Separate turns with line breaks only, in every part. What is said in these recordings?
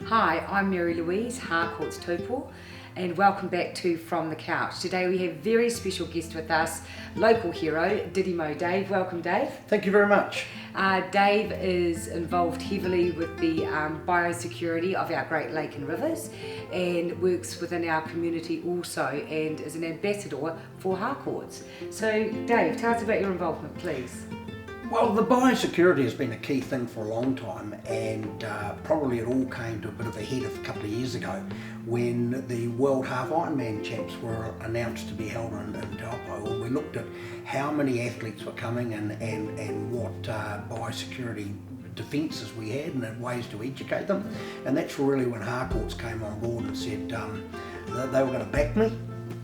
Hi, I'm Mary-Louise, Harcourt's Tupou, and welcome back to From the Couch. Today we have a very special guest with us, local hero, Didymo. Dave, welcome Dave.
Thank you very much.
Dave is involved heavily with the biosecurity of our Great Lake and rivers and works within our community also and is an ambassador for Harcourt's. So Dave, tell us about your involvement please.
Well, the biosecurity has been a key thing for a long time, and probably it all came to a bit of a head a couple of years ago when the World Half Ironman Champs were announced to be held in Taupo, and we looked at how many athletes were coming and what biosecurity defences we had and ways to educate them, and that's really when Harcourt's came on board and said that they were going to back me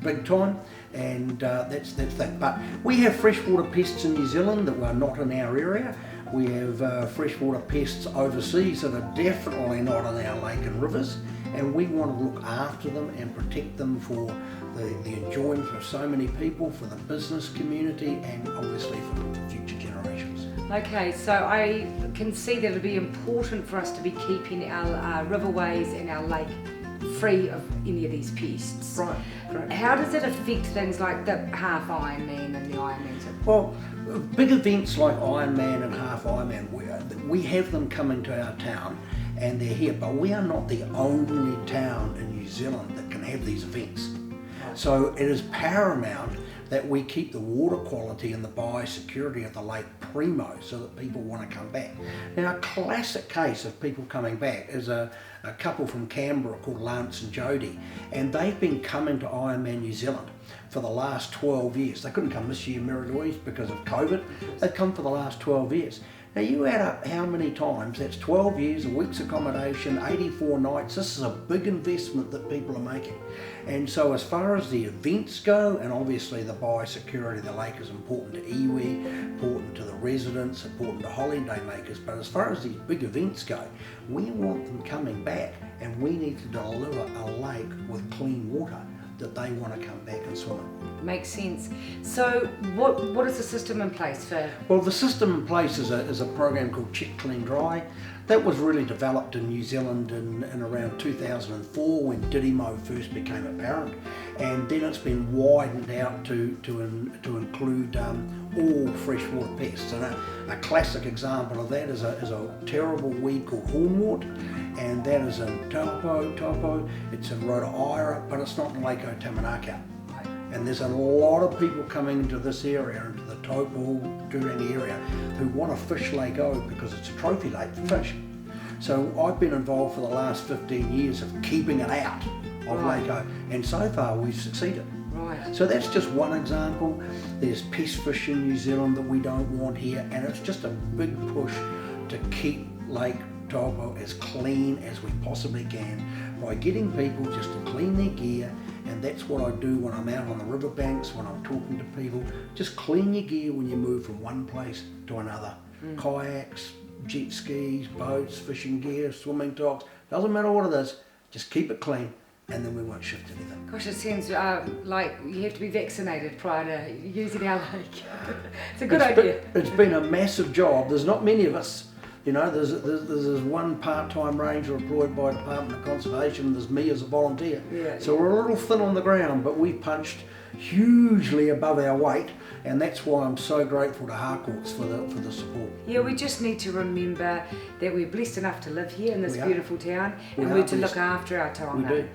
big time, and that's that. But we have freshwater pests in New Zealand that were not in our area. We have freshwater pests overseas that are definitely not in our lake and rivers, and we want to look after them and protect them for the enjoyment of so many people, for the business community, and obviously for future generations.
Okay, so I can see that it'll be important for us to be keeping our riverways and our lake free of any of these pests.
Right, great.
How does it affect things like the Half Ironman and the Ironman?
Well, big events like Ironman and Half Ironman, we have them coming to our town and they're here, but we are not the only town in New Zealand that can have these events. So it is paramount that we keep the water quality and the biosecurity of the lake primo so that people want to come back. Now, a classic case of people coming back is a couple from Canberra called Lance and Jody, and they've been coming to Ironman New Zealand for the last 12 years. They couldn't come this year, Mary-Louise, because of COVID. They've come for the last 12 years. Now you add up how many times, that's 12 years, a week's accommodation, 84 nights. This is a big investment that people are making. And so as far as the events go, and obviously the biosecurity of the lake is important to iwi, important to the residents, important to holiday makers, but as far as these big events go, we want them coming back, and we need to deliver a lake with clean water that they want to come back and swim in.
Makes sense. So what is the system in place for?
Well, the system in place is a program called Check, Clean, Dry. That was really developed in New Zealand in around 2004 when Didymo first became apparent, and then it's been widened out to include all freshwater pests. And a classic example of that is a terrible weed called hornwort, and that is in Taupo, it's in Rotorua, but it's not in Lake Otamanakau. And there's a lot of people coming into this area, into the Taupo, Turangi area, who want to fish Lake O because it's a trophy lake for fish. So I've been involved for the last 15 years of keeping it out of Lake O, and so far we've succeeded.
Right.
So that's just one example. There's pest fish in New Zealand that we don't want here, and it's just a big push to keep Lake Taupo as clean as we possibly can by getting people just to clean their gear. And that's what I do when I'm out on the riverbanks, when I'm talking to people. Just clean your gear when you move from one place to another. Kayaks, jet skis, boats, fishing gear, swimming togs, doesn't matter what it is, just keep it clean, and then we won't shift anything.
Gosh, it sounds like you have to be vaccinated prior to using our lake. It's a good idea.
It's been a massive job. There's not many of us. You know, there's one part-time ranger employed by Department of Conservation, and there's me as a volunteer.
Yeah,
so we're a little thin on the ground, but we've punched hugely above our weight, and that's why I'm so grateful to Harcourt's for the support.
Yeah, we just need to remember that we're blessed enough to live here in this beautiful town, and we're to look after our taonga.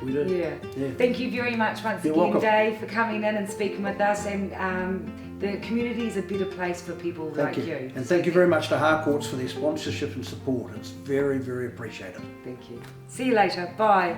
We do.
Yeah. Thank you very much once
You're
again,
welcome.
Dave, for coming in and speaking with us, and the community is a better place for people like you.
And thank you very much to Harcourt's for their sponsorship and support. It's very, very appreciated.
Thank you. See you later. Bye.